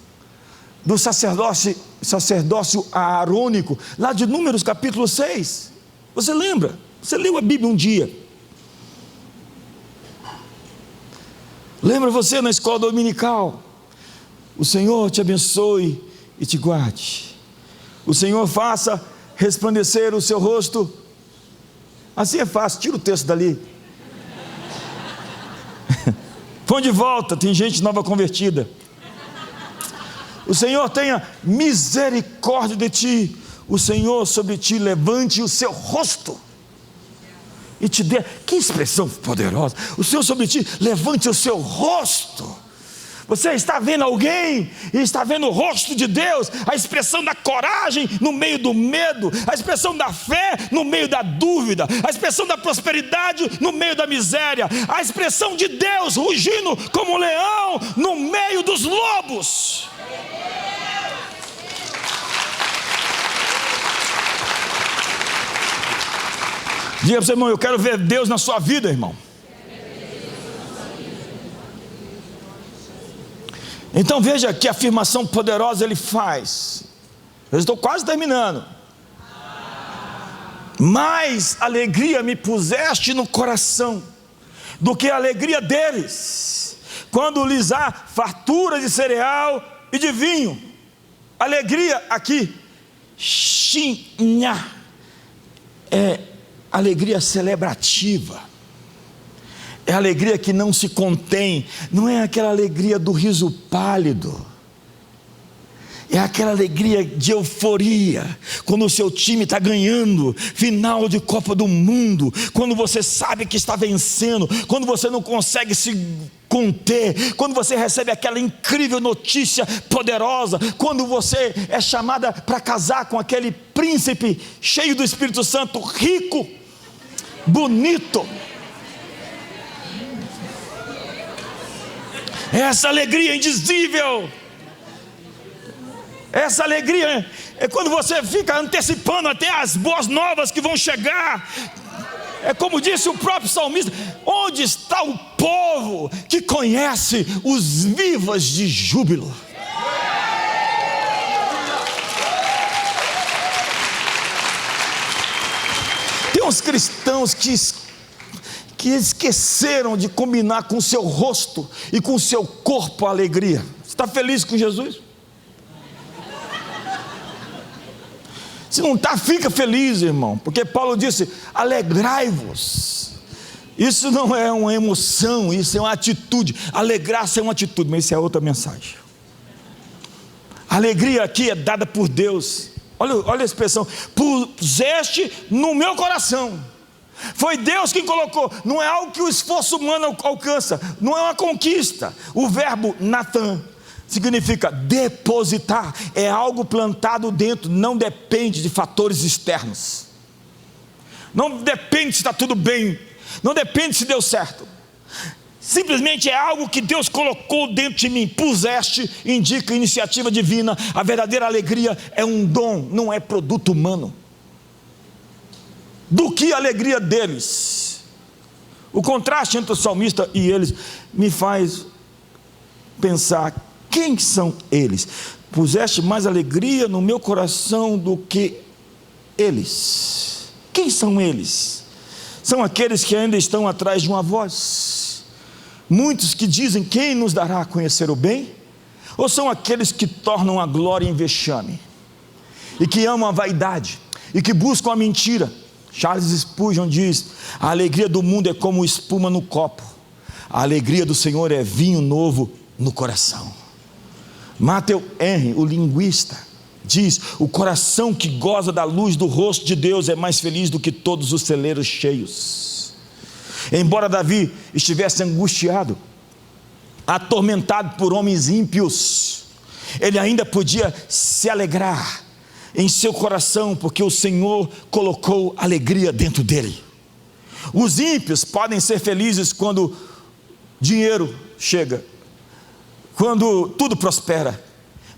do sacerdócio aarônico, lá de Números capítulo 6. Você lembra? Você leu a Bíblia um dia. Lembra você na escola dominical? O Senhor te abençoe e te guarde. O Senhor faça resplandecer o seu rosto. Assim é fácil, tira o texto dali. Põe de volta, tem gente nova convertida. O Senhor tenha misericórdia de ti. O Senhor sobre ti levante o seu rosto e te dê. Que expressão poderosa! O Senhor sobre ti levante o seu rosto. Você está vendo alguém e está vendo o rosto de Deus, a expressão da coragem no meio do medo, a expressão da fé no meio da dúvida, a expressão da prosperidade no meio da miséria, a expressão de Deus rugindo como um leão no meio dos lobos. Diga para o seu irmão: eu quero ver Deus na sua vida, irmão. Então veja que afirmação poderosa ele faz. Eu estou quase terminando. Mais alegria me puseste no coração do que a alegria deles, quando lhes há fartura de cereal e de vinho. Alegria aqui, shinha, é alegria celebrativa. É alegria que não se contém. Não é aquela alegria do riso pálido. É aquela alegria de euforia, quando o seu time está ganhando, final de Copa do Mundo, quando você sabe que está vencendo, quando você não consegue se conter, quando você recebe aquela incrível notícia poderosa, quando você é chamada para casar com aquele príncipe cheio do Espírito Santo, rico, bonito. Essa alegria indizível, essa alegria é quando você fica antecipando até as boas novas que vão chegar. É como disse o próprio salmista: onde está o povo que conhece os vivas de júbilo? Tem uns cristãos que esqueceram de combinar com o seu rosto e com o seu corpo a alegria. Você está feliz com Jesus? Se não está, fica feliz, irmão, porque Paulo disse: alegrai-vos Isso não é uma emoção, isso é uma atitude. Alegrar-se é uma atitude, mas isso é outra mensagem. A alegria aqui é dada por Deus. Olha a expressão: puseste no meu coração. Foi Deus quem colocou, não é algo que o esforço humano alcança, não é uma conquista. O verbo Natan significa depositar, é algo plantado dentro, não depende de fatores externos, não depende se está tudo bem, não depende se deu certo, simplesmente é algo que Deus colocou dentro de mim. Puseste indica iniciativa divina. A verdadeira alegria é um dom, não é produto humano. Do que a alegria deles? O contraste entre o salmista e eles me faz pensar: quem são eles? Puseste mais alegria no meu coração do que eles. Quem são eles? São aqueles que ainda estão atrás de uma voz, muitos que dizem: quem nos dará a conhecer o bem? Ou são aqueles que tornam a glória em vexame, e que amam a vaidade, e que buscam a mentira? Charles Spurgeon diz: a alegria do mundo é como espuma no copo, a alegria do Senhor é vinho novo no coração. Matthew Henry, o linguista, diz: o coração que goza da luz do rosto de Deus é mais feliz do que todos os celeiros cheios. Embora Davi estivesse angustiado, atormentado por homens ímpios, ele ainda podia se alegrar em seu coração, porque o Senhor colocou alegria dentro dele. Os ímpios podem ser felizes quando dinheiro chega, quando tudo prospera,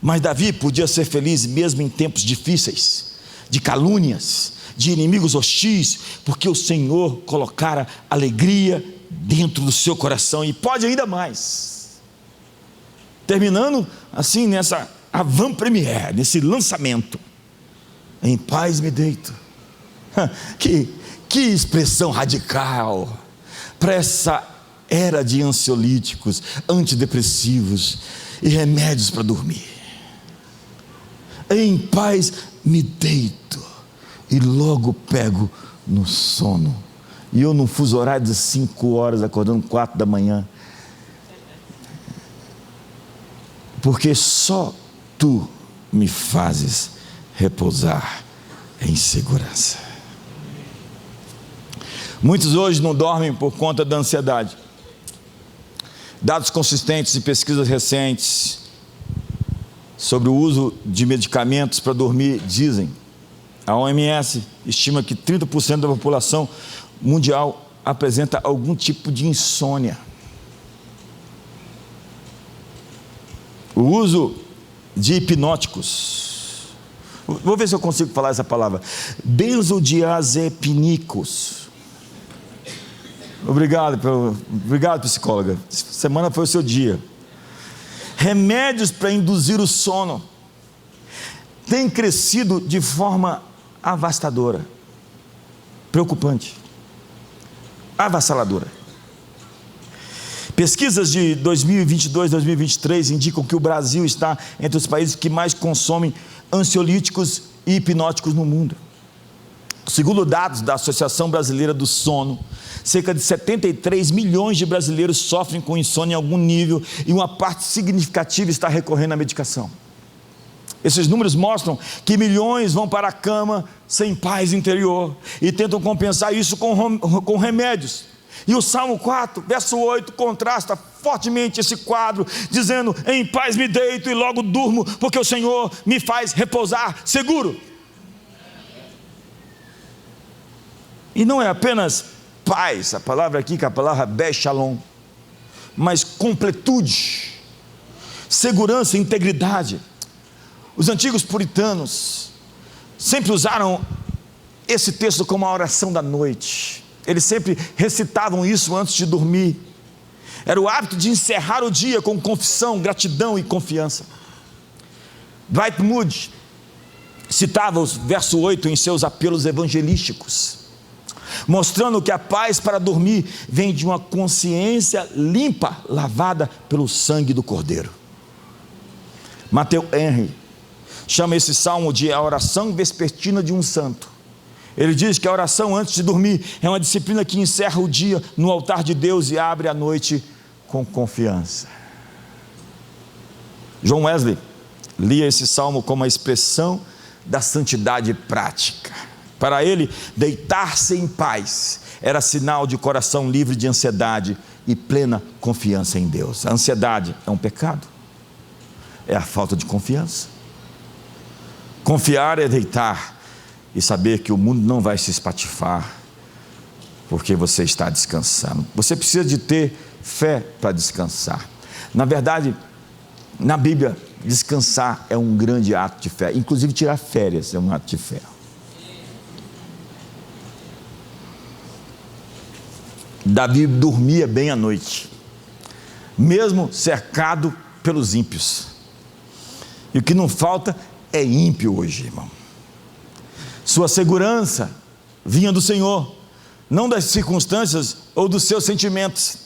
mas Davi podia ser feliz mesmo em tempos difíceis, de calúnias, de inimigos hostis, porque o Senhor colocara alegria dentro do seu coração. E pode ainda mais. Terminando assim nessa avant-première, nesse lançamento: em paz me deito. Que expressão radical para essa era de ansiolíticos, antidepressivos e remédios para dormir. Em paz me deito e logo pego no sono. E eu num fuso horário de 5 horas, acordando 4 da manhã, porque só tu me fazes repousar em segurança. Muitos hoje não dormem por conta da ansiedade. Dados consistentes e pesquisas recentes sobre o uso de medicamentos para dormir dizem: a OMS estima que 30% da população mundial apresenta algum tipo de insônia. O uso de hipnóticos, vou ver se eu consigo falar essa palavra, benzodiazepínicos. Obrigado, psicóloga. Semana foi o seu dia. Remédios para induzir o sono têm crescido de forma avassaladora, preocupante, avassaladora. Pesquisas de 2022, 2023 indicam que o Brasil está entre os países que mais consomem ansiolíticos e hipnóticos no mundo. Segundo dados da Associação Brasileira do Sono, cerca de 73 milhões de brasileiros sofrem com insônia em algum nível, e uma parte significativa está recorrendo à medicação. Esses números mostram que milhões vão para a cama sem paz interior e tentam compensar isso com remédios. E o Salmo 4, verso 8, contrasta fortemente esse quadro, dizendo: em paz me deito e logo durmo, porque o Senhor me faz repousar seguro. E não é apenas paz, a palavra aqui que é a palavra Be-Shalom, mas completude, segurança, integridade. Os antigos puritanos sempre usaram esse texto como a oração da noite. Eles sempre recitavam isso antes de dormir. Era o hábito de encerrar o dia com confissão, gratidão e confiança. Dwight Moody citava o verso 8 em seus apelos evangelísticos, mostrando que a paz para dormir vem de uma consciência limpa, lavada pelo sangue do Cordeiro. Matthew Henry chama esse salmo de a oração vespertina de um santo. Ele diz que a oração antes de dormir é uma disciplina que encerra o dia no altar de Deus e abre a noite com confiança. John Wesley lia esse salmo como a expressão da santidade prática. Para ele, deitar-se em paz era sinal de coração livre de ansiedade e plena confiança em Deus. A ansiedade é um pecado, é a falta de confiança. Confiar é deitar e saber que o mundo não vai se espatifar, porque você está descansando. Você precisa de ter fé para descansar. Na verdade, na Bíblia, descansar é um grande ato de fé. Inclusive tirar férias é um ato de fé. Davi dormia bem à noite, mesmo cercado pelos ímpios. E o que não falta é ímpio hoje, irmão. Sua segurança vinha do Senhor, não das circunstâncias ou dos seus sentimentos.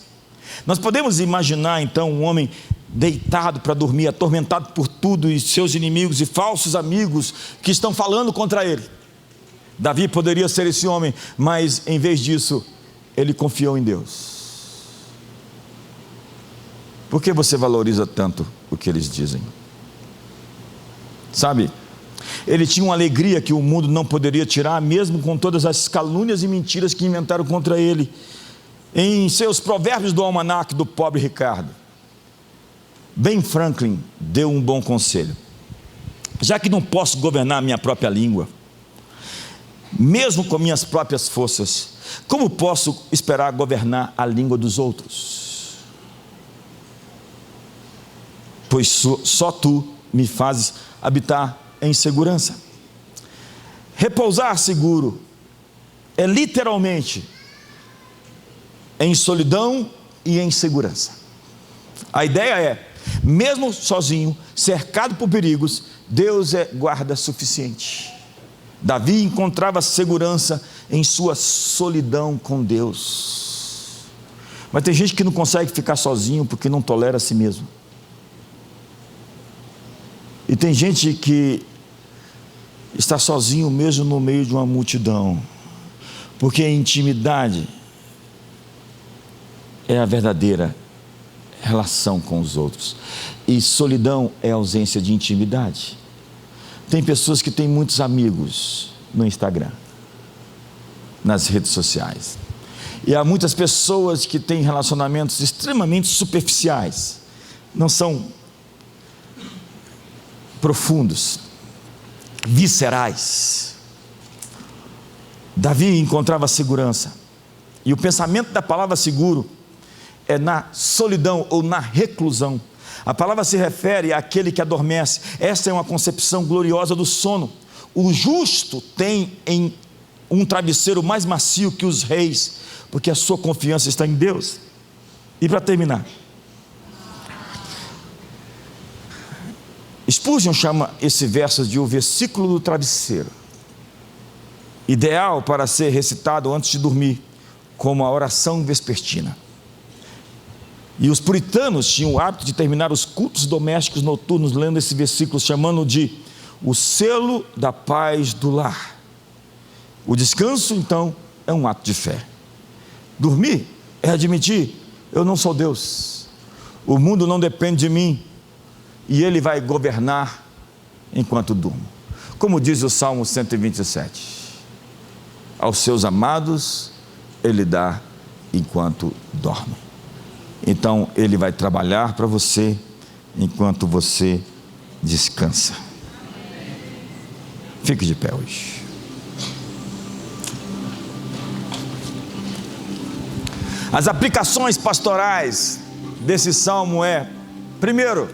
Nós podemos imaginar então um homem deitado para dormir, atormentado por tudo, e seus inimigos e falsos amigos que estão falando contra ele. Davi poderia ser esse homem, mas em vez disso, ele confiou em Deus. Por que você valoriza tanto o que eles dizem? Sabe, ele tinha uma alegria que o mundo não poderia tirar, mesmo com todas as calúnias e mentiras que inventaram contra ele. Em seus provérbios do almanaque do pobre Ricardo, Ben Franklin deu um bom conselho. Já que não posso governar a minha própria língua, mesmo com minhas próprias forças, como posso esperar governar a língua dos outros? Pois só tu me fazes habitar em segurança. Repousar seguro é literalmente em solidão e em segurança. A ideia é, mesmo sozinho, cercado por perigos, Deus é guarda suficiente. Davi encontrava segurança em sua solidão com Deus. Mas tem gente que não consegue ficar sozinho porque não tolera a si mesmo. E tem gente que está sozinho mesmo no meio de uma multidão, porque a intimidade é a verdadeira relação com os outros, e solidão é a ausência de intimidade. Tem pessoas que têm muitos amigos no Instagram, nas redes sociais, e há muitas pessoas que têm relacionamentos extremamente superficiais, não são profundos, viscerais. Davi encontrava segurança, e o pensamento da palavra seguro é na solidão ou na reclusão. A palavra se refere àquele que adormece. Essa é uma concepção gloriosa do sono. O justo tem em um travesseiro mais macio que os reis, porque a sua confiança está em Deus. E para terminar, Spurgeon chama esse verso de o versículo do travesseiro, ideal para ser recitado antes de dormir, como a oração vespertina. E os puritanos tinham o hábito de terminar os cultos domésticos noturnos lendo esse versículo, chamando de o selo da paz do lar. O descanso, então, é um ato de fé. Dormir é admitir, eu não sou Deus, o mundo não depende de mim, e Ele vai governar enquanto durmo. Como diz o Salmo 127, aos seus amados Ele dá enquanto dorme. Então Ele vai trabalhar para você enquanto você descansa. Fique de pé hoje. As aplicações pastorais desse salmo é: primeiro,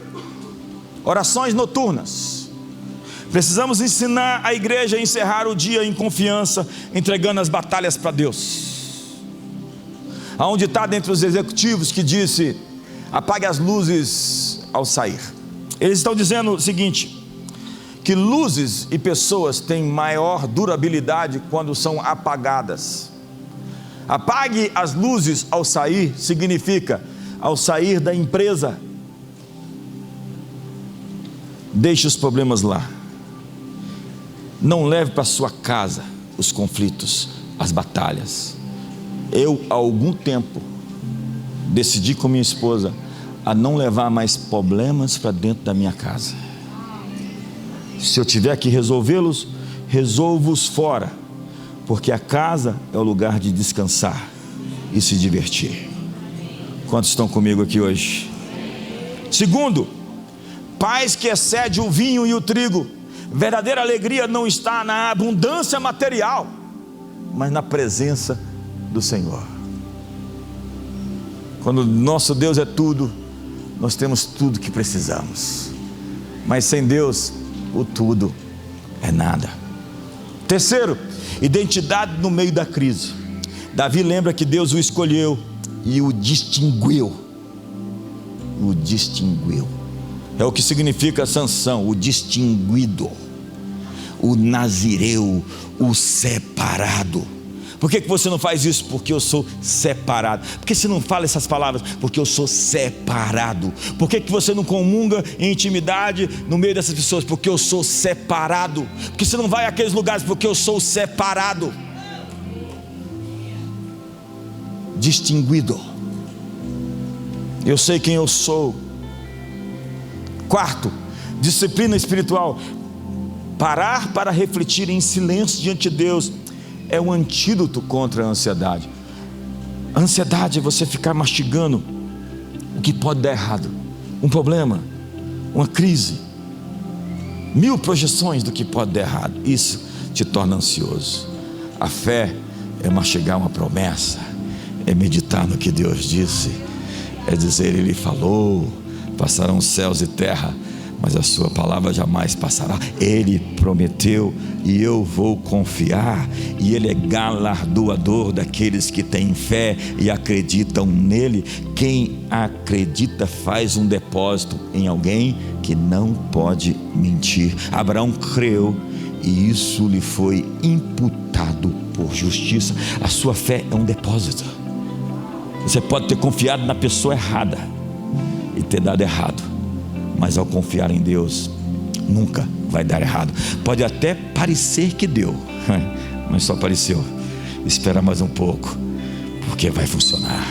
orações noturnas. Precisamos ensinar a igreja a encerrar o dia em confiança, entregando as batalhas para Deus. Há um ditado entre os executivos que disse: apague as luzes ao sair. Eles estão dizendo o seguinte, que luzes e pessoas têm maior durabilidade quando são apagadas. Apague as luzes ao sair significa, ao sair da empresa, deixe os problemas lá, não leve para sua casa os conflitos, as batalhas. Eu, há algum tempo, decidi com minha esposa a não levar mais problemas para dentro da minha casa. Se eu tiver que resolvê-los, resolvo-os fora, porque a casa é o lugar de descansar e se divertir. Quantos estão comigo aqui hoje? Segundo, paz que excede o vinho e o trigo. Verdadeira alegria não está na abundância material, mas na presença do Senhor. Quando nosso Deus é tudo, nós temos tudo que precisamos, mas sem Deus, o tudo é nada. Terceiro, identidade no meio da crise. Davi lembra que Deus o escolheu e o distinguiu. O distinguiu. É o que significa Sansão, o distinguido, o nazireu, o separado. Por que você não faz isso? Porque eu sou separado. Por que você não fala essas palavras? Porque eu sou separado. Por que você não comunga em intimidade no meio dessas pessoas? Porque eu sou separado. Por que você não vai àqueles lugares? Porque eu sou separado. Distinguido. Eu sei quem eu sou. Quarto, disciplina espiritual. Parar para refletir em silêncio diante de Deus é um antídoto contra a ansiedade. A ansiedade é você ficar mastigando o que pode dar errado, um problema, uma crise, 1000 projeções do que pode dar errado. Isso te torna ansioso. A fé é mastigar uma promessa, é meditar no que Deus disse, é dizer: Ele falou, passarão céus e terra, mas a sua palavra jamais passará. Ele prometeu e eu vou confiar, e Ele é galardoador daqueles que têm fé e acreditam nele. Quem acredita faz um depósito em alguém que não pode mentir. Abraão creu e isso lhe foi imputado por justiça. A sua fé é um depósito. Você pode ter confiado na pessoa errada e ter dado errado, mas ao confiar em Deus, nunca vai dar errado. Pode até parecer que deu, mas só pareceu. Espera mais um pouco, porque vai funcionar.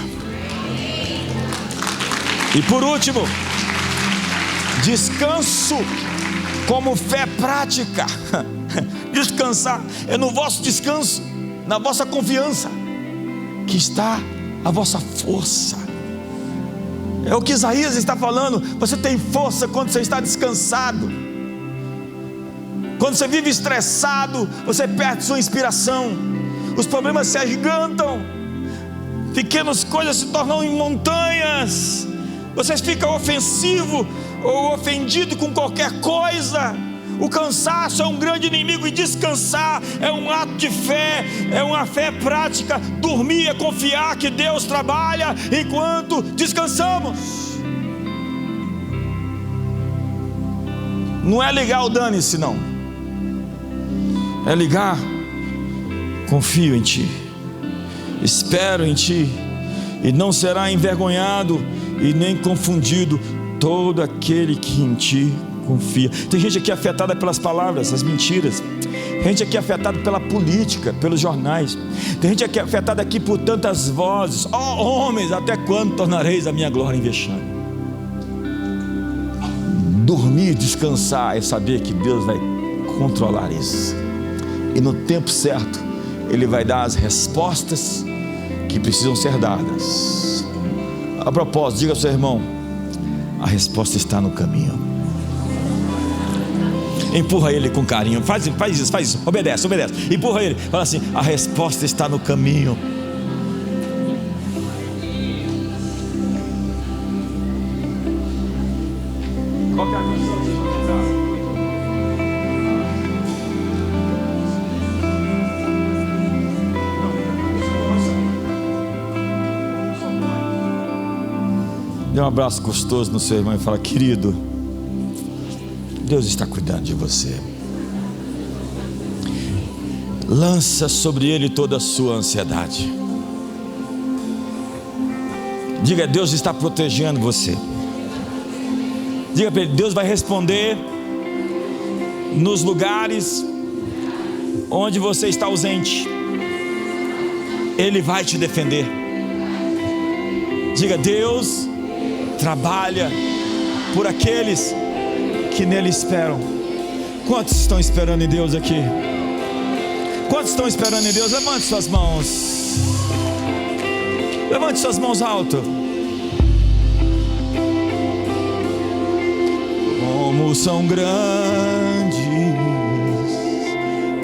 E por último, descanso como fé prática. Descansar é no vosso descanso, na vossa confiança, que está a vossa força. É o que Isaías está falando. Você tem força quando você está descansado. Quando você vive estressado, você perde sua inspiração. Os problemas se agigantam, pequenas coisas se tornam em montanhas. Você fica ofensivo ou ofendido com qualquer coisa. O cansaço é um grande inimigo, e descansar é um ato de fé, é uma fé prática. Dormir é confiar que Deus trabalha enquanto descansamos. Não é ligar o dane-se, não. É ligar: confio em Ti, espero em Ti, e não será envergonhado e nem confundido todo aquele que em Ti confia. Tem gente aqui afetada pelas palavras, as mentiras. Tem gente aqui afetada pela política, pelos jornais. Tem gente aqui afetada aqui por tantas vozes. Ó homens, até quando tornareis a minha glória em vexame? Dormir, descansar é saber que Deus vai controlar isso, e no tempo certo Ele vai dar as respostas que precisam ser dadas. A propósito, diga ao seu irmão: a resposta está no caminho. Empurra ele com carinho. Faz isso. Obedece. Empurra ele. Fala assim: a resposta está no caminho. Qual que é a missão de Dê um abraço gostoso no seu irmão e fala: querido, Deus está cuidando de você. Lança sobre Ele toda a sua ansiedade. Diga: Deus está protegendo você. Diga para Ele: Deus vai responder nos lugares onde você está ausente, Ele vai te defender. Diga: Deus trabalha por aqueles que nele esperam. Quantos estão esperando em Deus aqui? Quantos estão esperando em Deus? Levante suas mãos. Levante suas mãos alto. Como são grandes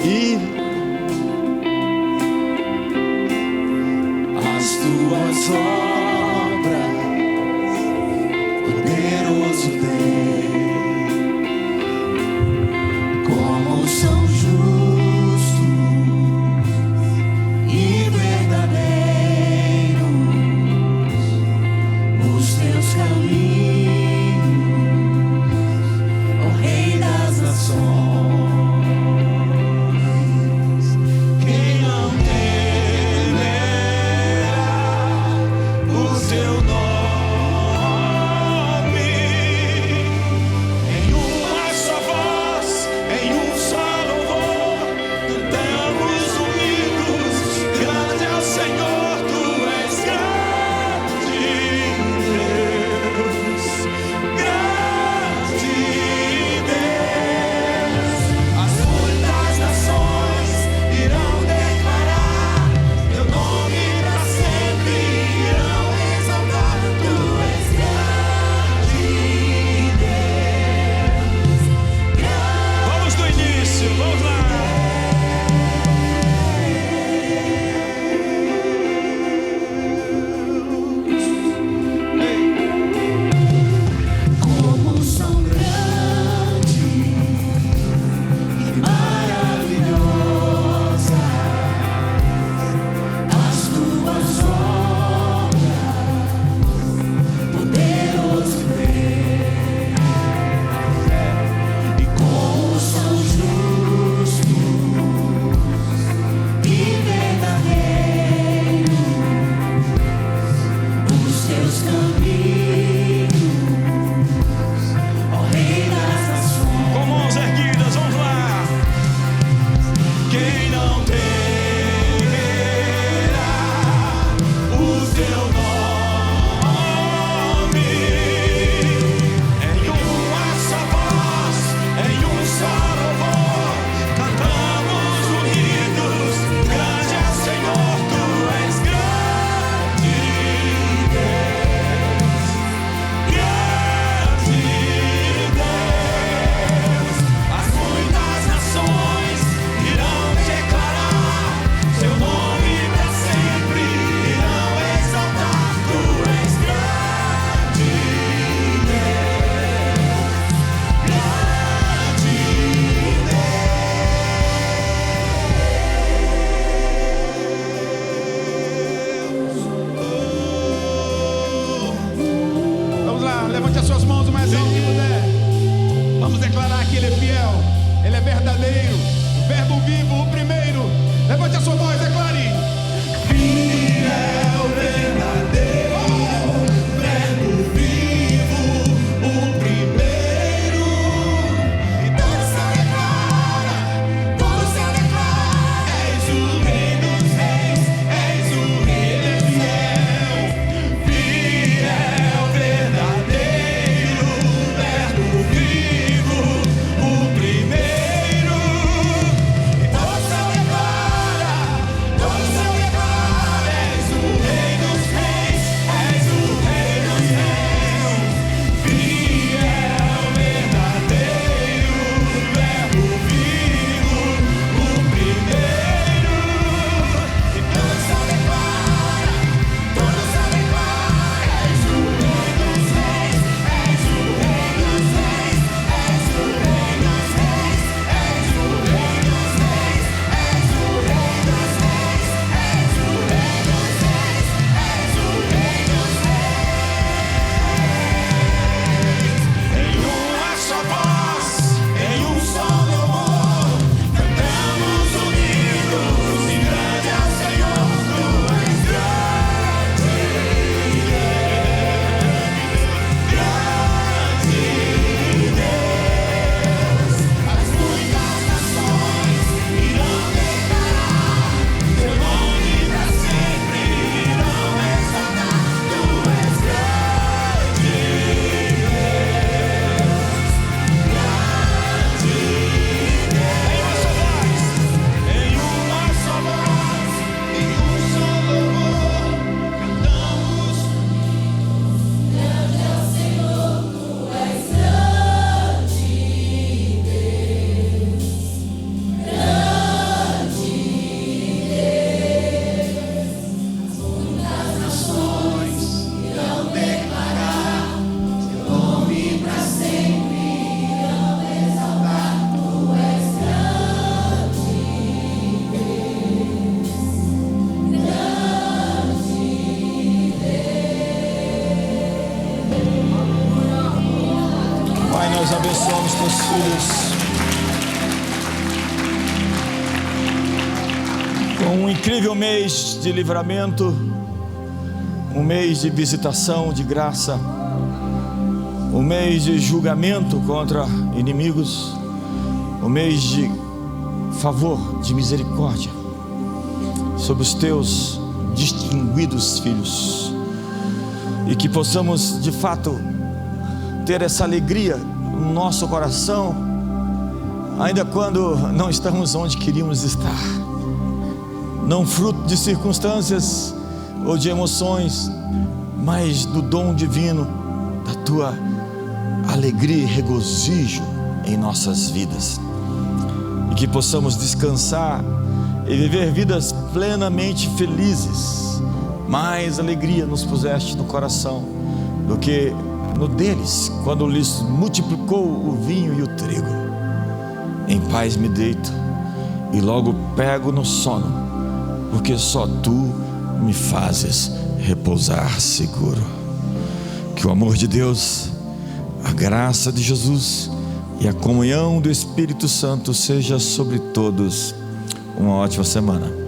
e as tuas obras, poderoso Deus. Como são justos e verdadeiros os teus caminhos, ó Rei das nações. Quem não temerá meus filhos com um incrível mês de livramento, um mês de visitação de graça, um mês de julgamento contra inimigos, um mês de favor, de misericórdia sobre os teus distinguidos filhos, e que possamos de fato ter essa alegria no nosso coração, ainda quando não estamos onde queríamos estar, não fruto de circunstâncias ou de emoções, mas do dom divino da tua alegria e regozijo em nossas vidas, e que possamos descansar e viver vidas plenamente felizes. Mais alegria nos puseste no coração do que no deles, quando lhes multiplicou o vinho e o trigo. Em paz me deito e logo pego no sono, porque só tu me fazes repousar seguro. Que o amor de Deus, a graça de Jesus e a comunhão do Espírito Santo seja sobre todos. Uma ótima semana.